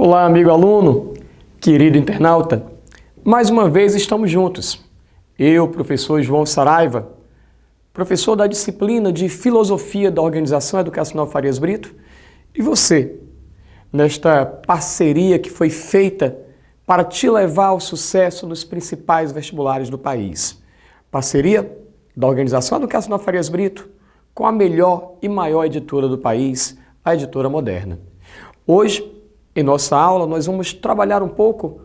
Olá, amigo aluno, querido internauta. Mais uma vez estamos juntos. Eu, professor João Saraiva, professor da disciplina de Filosofia da Organização Educacional Farias Brito, e você, nesta parceria que foi feita para te levar ao sucesso nos principais vestibulares do país. Parceria da Organização Educacional Farias Brito com a melhor e maior editora do país, a Editora Moderna. Hoje, em nossa aula, nós vamos trabalhar um pouco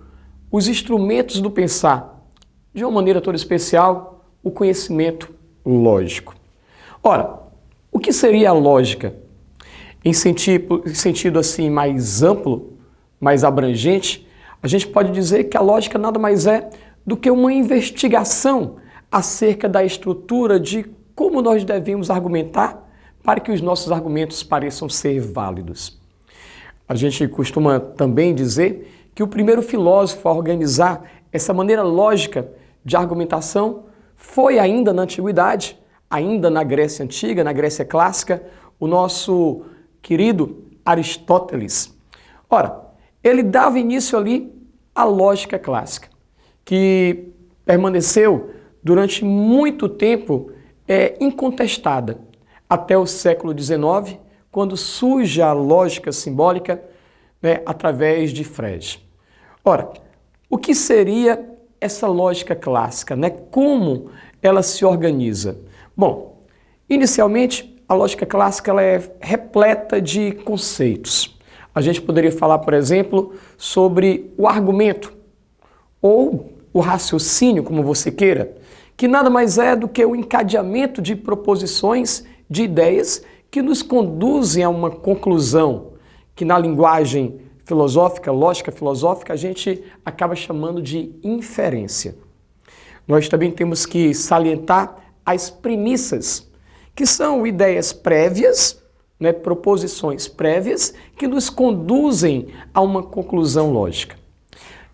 os instrumentos do pensar, de uma maneira toda especial, o conhecimento lógico. Ora, o que seria a lógica? Em sentido assim mais amplo, mais abrangente, a gente pode dizer que a lógica nada mais é do que uma investigação acerca da estrutura de como nós devemos argumentar para que os nossos argumentos pareçam ser válidos. A gente costuma também dizer que o primeiro filósofo a organizar essa maneira lógica de argumentação foi ainda na antiguidade, ainda na Grécia Antiga, na Grécia Clássica, o nosso querido Aristóteles. Ora, ele dava início ali à lógica clássica, que permaneceu durante muito tempo incontestada, até o século XIX, quando surge a lógica simbólica, através de Frege. Ora, o que seria essa lógica clássica? Como ela se organiza? Bom, inicialmente, a lógica clássica ela é repleta de conceitos. A gente poderia falar, por exemplo, sobre o argumento, ou o raciocínio, como você queira, que nada mais é do que o encadeamento de proposições, de ideias, que nos conduzem a uma conclusão que na linguagem filosófica, lógica filosófica, a gente acaba chamando de inferência. Nós também temos que salientar as premissas, que são ideias prévias, proposições prévias, que nos conduzem a uma conclusão lógica.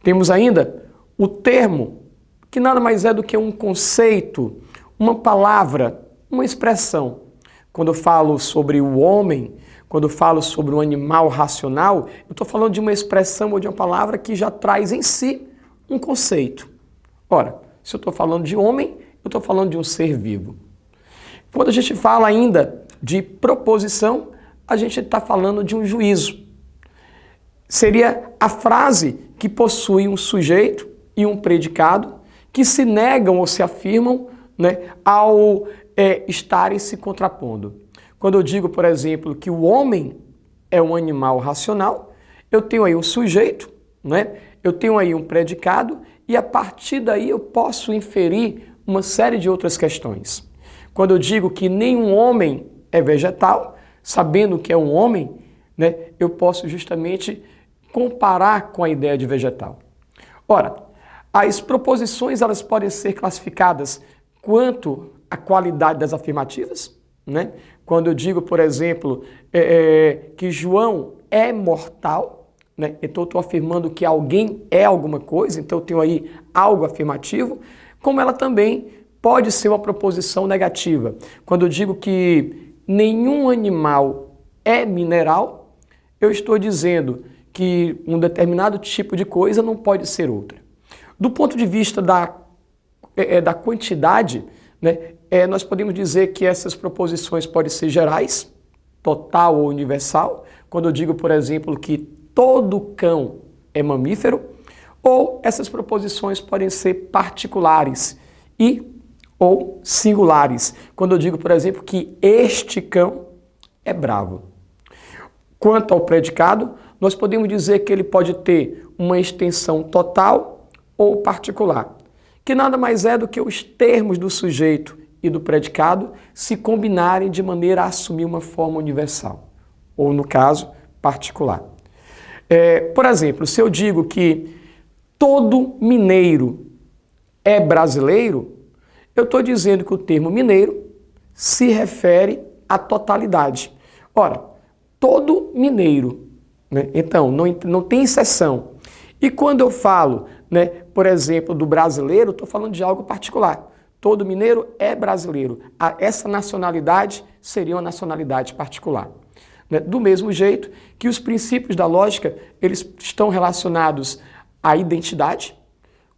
Temos ainda o termo, que nada mais é do que um conceito, uma palavra, uma expressão. Quando eu falo sobre o homem, quando eu falo sobre um animal racional, eu estou falando de uma expressão ou de uma palavra que já traz em si um conceito. Ora, se eu estou falando de homem, eu estou falando de um ser vivo. Quando a gente fala ainda de proposição, a gente está falando de um juízo. Seria a frase que possui um sujeito e um predicado que se negam ou se afirmam ao estarem se contrapondo. Quando eu digo, por exemplo, que o homem é um animal racional, eu tenho aí um sujeito, eu tenho aí um predicado, e a partir daí eu posso inferir uma série de outras questões. Quando eu digo que nenhum homem é vegetal, sabendo que é um homem, eu posso justamente comparar com a ideia de vegetal. Ora, as proposições elas podem ser classificadas quanto à qualidade das afirmativas, Quando eu digo, por exemplo, que João é mortal, então eu estou afirmando que alguém é alguma coisa, então eu tenho aí algo afirmativo, como ela também pode ser uma proposição negativa. Quando eu digo que nenhum animal é mineral, eu estou dizendo que um determinado tipo de coisa não pode ser outra. Do ponto de vista da quantidade, nós podemos dizer que essas proposições podem ser gerais, total ou universal, quando eu digo, por exemplo, que todo cão é mamífero, ou essas proposições podem ser particulares ou singulares, quando eu digo, por exemplo, que este cão é bravo. Quanto ao predicado, nós podemos dizer que ele pode ter uma extensão total ou particular, que nada mais é do que os termos do sujeito e do predicado se combinarem de maneira a assumir uma forma universal, ou no caso, particular. Por exemplo, se eu digo que todo mineiro é brasileiro, eu estou dizendo que o termo mineiro se refere à totalidade. Ora, todo mineiro, então não tem exceção. E quando eu falo, por exemplo, do brasileiro, estou falando de algo particular. Todo mineiro é brasileiro. Essa nacionalidade seria uma nacionalidade particular. né? Do mesmo jeito que os princípios da lógica, eles estão relacionados à identidade.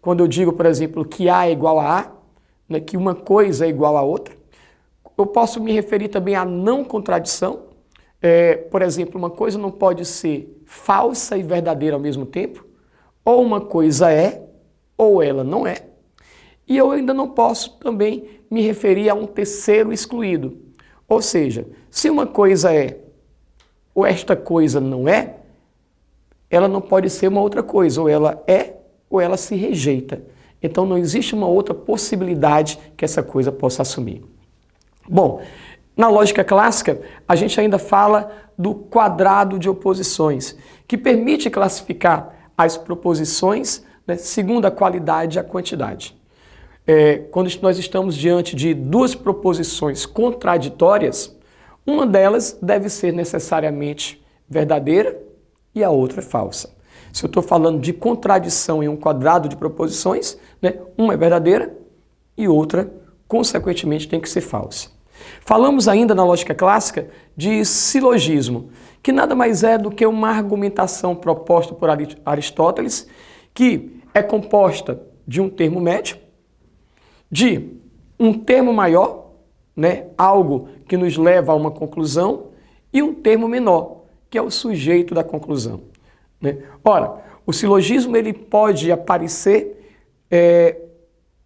Quando eu digo, por exemplo, que A é igual a A, né, que uma coisa é igual a outra, eu posso me referir também à não contradição. Por exemplo, uma coisa não pode ser falsa e verdadeira ao mesmo tempo, ou uma coisa é, ou ela não é. E eu ainda não posso também me referir a um terceiro excluído. Ou seja, se uma coisa é, ou esta coisa não é, ela não pode ser uma outra coisa, ou ela é, ou ela se rejeita. Então não existe uma outra possibilidade que essa coisa possa assumir. Bom, na lógica clássica, a gente ainda fala do quadrado de oposições, que permite classificar as proposições, né, segundo a qualidade e a quantidade. Quando nós estamos diante de duas proposições contraditórias, uma delas deve ser necessariamente verdadeira e a outra é falsa. Se eu estou falando de contradição em um quadrado de proposições, né, uma é verdadeira e outra, consequentemente, tem que ser falsa. Falamos ainda na lógica clássica de silogismo, que nada mais é do que uma argumentação proposta por Aristóteles, que é composta de um termo médio, de um termo maior, né, algo que nos leva a uma conclusão, e um termo menor, que é o sujeito da conclusão. Né? Ora, o silogismo ele pode aparecer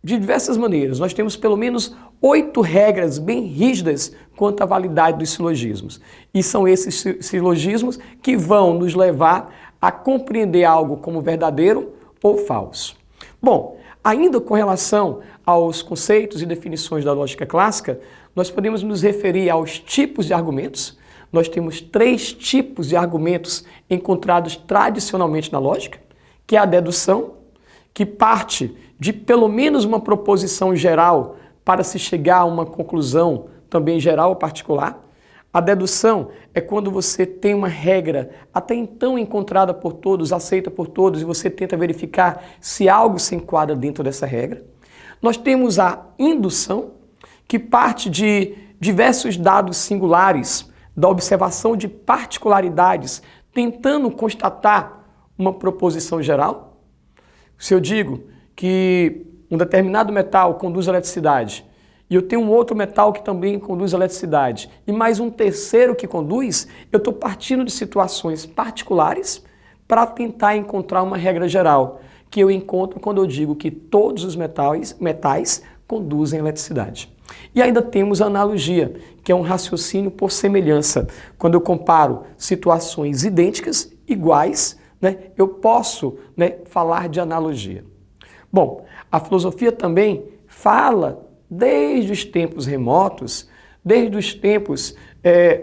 de diversas maneiras. Nós temos pelo menos 8 regras bem rígidas quanto à validade dos silogismos. E são esses silogismos que vão nos levar a compreender algo como verdadeiro ou falso. Bom, ainda com relação aos conceitos e definições da lógica clássica, nós podemos nos referir aos tipos de argumentos. Nós temos 3 tipos de argumentos encontrados tradicionalmente na lógica, que é a dedução, que parte de pelo menos uma proposição geral para se chegar a uma conclusão também geral ou particular. A dedução é quando você tem uma regra até então encontrada por todos, aceita por todos, e você tenta verificar se algo se enquadra dentro dessa regra. Nós temos a indução, que parte de diversos dados singulares, da observação de particularidades, tentando constatar uma proposição geral. Se eu digo que um determinado metal conduz eletricidade e eu tenho um outro metal que também conduz eletricidade e mais um terceiro que conduz, eu estou partindo de situações particulares para tentar encontrar uma regra geral, que eu encontro quando eu digo que todos os metais conduzem eletricidade. E ainda temos a analogia, que é um raciocínio por semelhança. Quando eu comparo situações idênticas, iguais, né, eu posso, né, falar de analogia. Bom, a filosofia também fala desde os tempos remotos, desde os tempos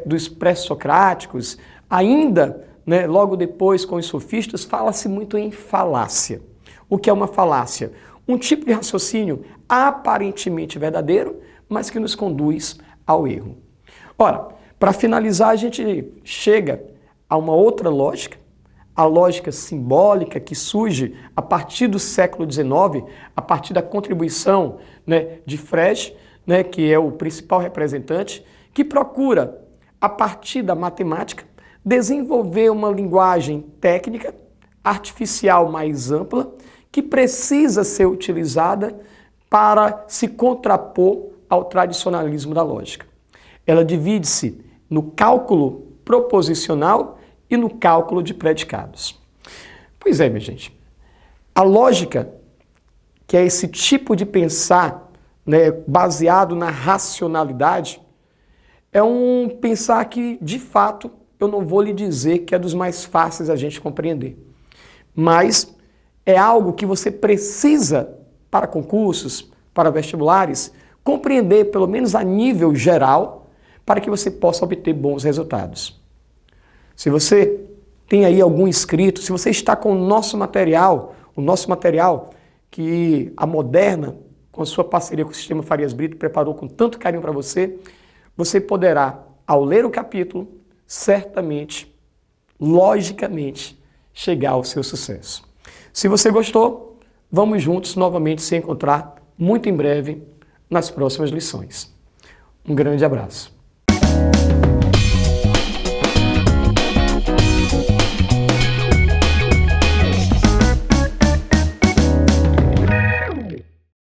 dos pré-socráticos, ainda, né, logo depois com os sofistas, fala-se muito em falácia. O que é uma falácia? Um tipo de raciocínio aparentemente verdadeiro, mas que nos conduz ao erro. Ora, para finalizar, a gente chega a uma outra lógica, a lógica simbólica que surge a partir do século XIX, a partir da contribuição, né, de Frege, né, que é o principal representante, que procura, a partir da matemática, desenvolver uma linguagem técnica, artificial mais ampla, que precisa ser utilizada para se contrapor ao tradicionalismo da lógica. Ela divide-se no cálculo proposicional e no cálculo de predicados. Pois é, minha gente, a lógica, que é esse tipo de pensar, né, baseado na racionalidade, é um pensar que, de fato, eu não vou lhe dizer que é dos mais fáceis a gente compreender, mas é algo que você precisa, para concursos, para vestibulares, compreender, pelo menos a nível geral, para que você possa obter bons resultados. Se você tem aí algum inscrito, se você está com o nosso material que a Moderna, com a sua parceria com o Sistema Farias Brito, preparou com tanto carinho para você, você poderá, ao ler o capítulo, certamente, logicamente, chegar ao seu sucesso. Se você gostou, vamos juntos novamente se encontrar muito em breve nas próximas lições. Um grande abraço.